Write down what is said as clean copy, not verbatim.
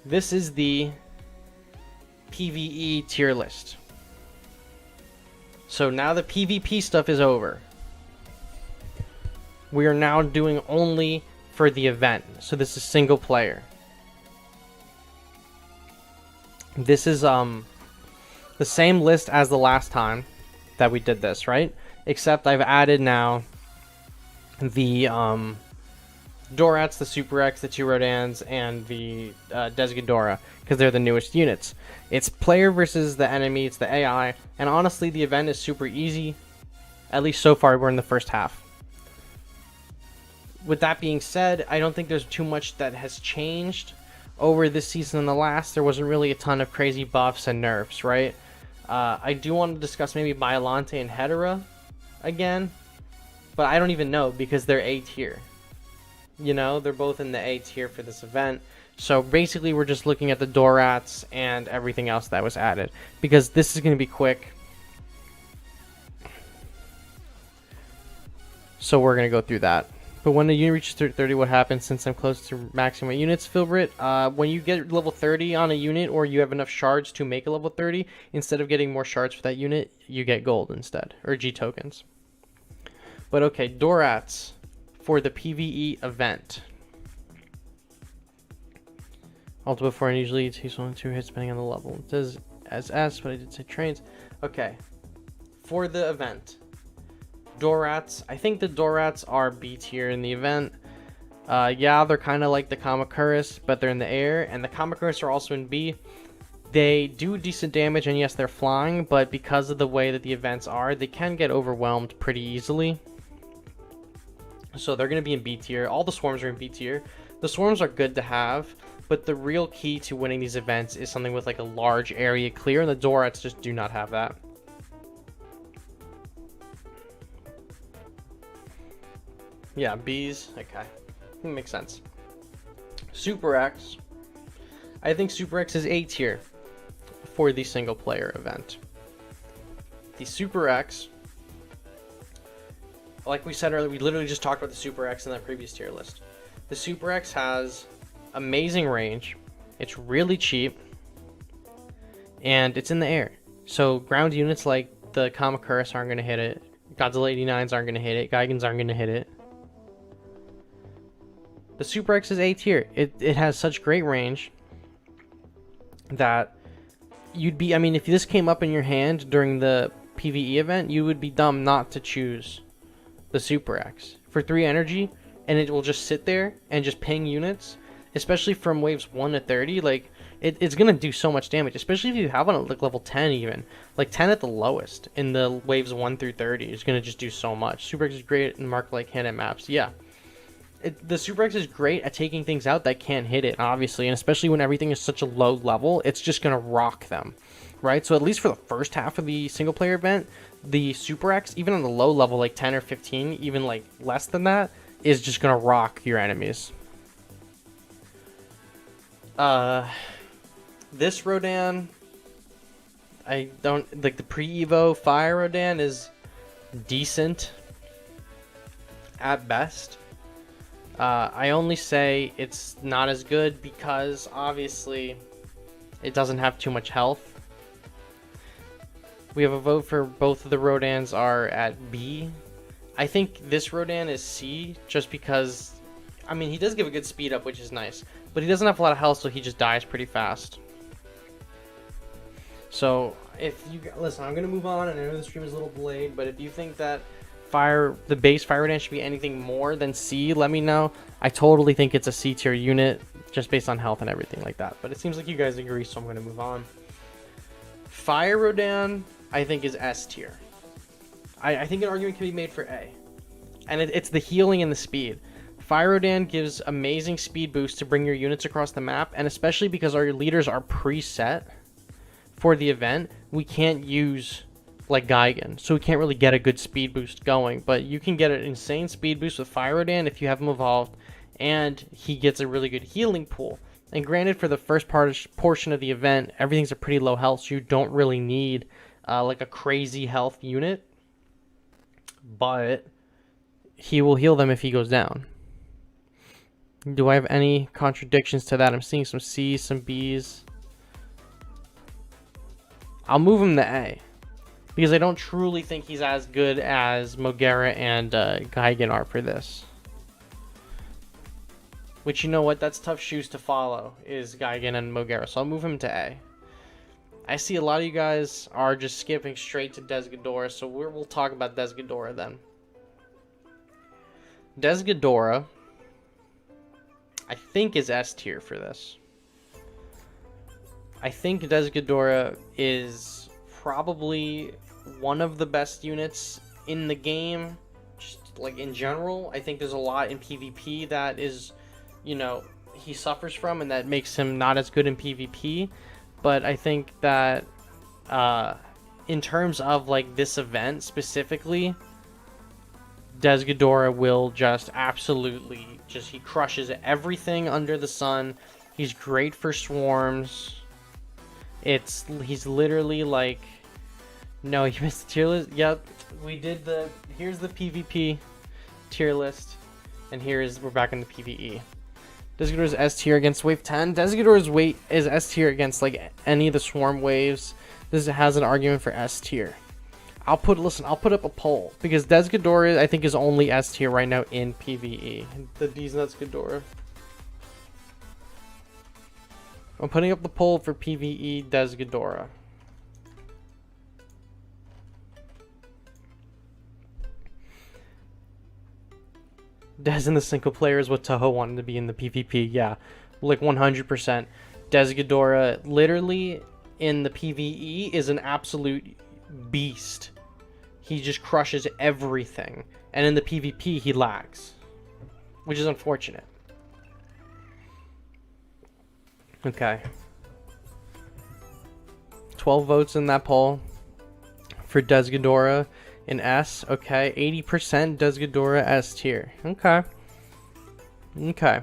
This is the PvE tier list. So now the PvP stuff is over. We are now doing only for the event. So this is single player. This is the same list as the last time that we did this, right? Except I've added now the Dorats, the Super X, the 2 Rodans, and the Gadora, because they're the newest units. It's player versus the enemy, it's the AI, and honestly the event is super easy. At least so far, we're in the first half. With that being said, I don't think there's too much that has changed over this season than the last. There wasn't really a ton of crazy buffs and nerfs, right? I do want to discuss maybe Biollante and Hedera again, but I don't even know because they're A tier. You know, they're both in the A tier for this event. So basically we're just looking at the Dorats and everything else that was added, because this is going to be quick. So we're going to go through that. But when the unit reaches 30, what happens? Since I'm close to maxing my units, favorite, when you get level 30 on a unit, or you have enough shards to make a level 30, instead of getting more shards for that unit, you get gold instead, or G tokens. But okay, Dorats for the PvE event. Ultimate 4 and usually it takes 1 or 2 hits depending on the level. It says SS, but I did say trains. Okay, for the event. Dorats, I think the Dorats are B tier in the event. Yeah, they're kind of like the Kamacuras, but they're in the air, and the Kamacuras are also in B. They do decent damage, and yes, they're flying, but because of the way that the events are, they can get overwhelmed pretty easily. So they're going to be in B tier. All the swarms are in B tier. The swarms are good to have, but the real key to winning these events is something with like a large area clear, and the Dorats just do not have that. Yeah, Bs. Okay. Makes sense. Super X. I think Super X is A tier for the single player event. The Super X, like we said earlier, we literally just talked about the Super X in that previous tier list. The Super X has amazing range. It's really cheap. And it's in the air. So ground units like the Kamacuras aren't going to hit it. Godzilla 89s aren't going to hit it. Gigan's aren't going to hit it. The Super X is A tier. It has such great range that you'd be... I mean, if this came up in your hand during the PvE event, you would be dumb not to choose the Super X. For 3 energy, and it will just sit there and just ping units, especially from waves 1 to 30. Like, it's going to do so much damage, especially if you have one at like level 10 even. Like 10 at the lowest in the waves 1 through 30 is going to just do so much. Super X is great in mark like hand at maps. Yeah. The Super X is great at taking things out that can't hit it, obviously, and especially when everything is such a low level, it's just going to rock them, right? So at least for the first half of the single-player event, the Super X, even on the low level, like 10 or 15, even like less than that, is just going to rock your enemies. This Rodan, I don't... Like, the pre-Evo Fire Rodan is decent at best. I only say it's not as good because obviously it doesn't have too much health. We have a vote for both of the Rodans are at B. I think this Rodan is C just because, I mean, he does give a good speed up, which is nice, but he doesn't have a lot of health, so he just dies pretty fast. So if you listen, I'm gonna move on, and I know the stream is a little delayed, but if you think that the base Fire Rodan should be anything more than C, let me know. I totally think it's a C tier unit just based on health and everything like that, but it seems like you guys agree, so I'm going to move on. Fire Rodan I think is S tier. I think an argument can be made for A, and it's the healing and the speed. Fire Rodan gives amazing speed boost to bring your units across the map, and especially because our leaders are preset for the event, we can't use like Gigan, so we can't really get a good speed boost going, but you can get an insane speed boost with Fire Rodan if you have him evolved, and he gets a really good healing pool. And granted, for the first portion of the event, everything's a pretty low health, so you don't really need like a crazy health unit, but he will heal them if he goes down. Do I have any contradictions to that? I'm seeing some C's, some B's. I'll move him to A. Because I don't truly think he's as good as Mogera and Gigan are for this. Which, you know what? That's tough shoes to follow, is Gigan and Mogera. So I'll move him to A. I see a lot of you guys are just skipping straight to Gador, so we'll talk about Gador then. Gador, I think, is S tier for this. I think Gador is probably one of the best units in the game, just like in general. I think there's a lot in PvP that is, you know, he suffers from, and that makes him not as good in PvP. But I think that in terms of like this event specifically, Gador will just absolutely he crushes everything under the sun. He's great for swarms. He's literally like, no, you missed the tier list. Yep, we did here's the PvP tier list, and we're back in the PvE. Gador is S tier against wave 10. Gador's weight is S tier against like any of the swarm waves. This has an argument for S tier. I'll put up a poll because Gador I think is only S tier right now in PvE. The D's nuts Gador. I'm putting up the poll for PvE Gador. Dez in the single player is what Toho wanted to be in the PvP. Yeah, like 100%. Gador literally in the PvE is an absolute beast. He just crushes everything. And in the PvP, he lags, which is unfortunate. Okay. 12 votes in that poll for Gador in S. Okay, 80% Gador S tier. Okay. Okay.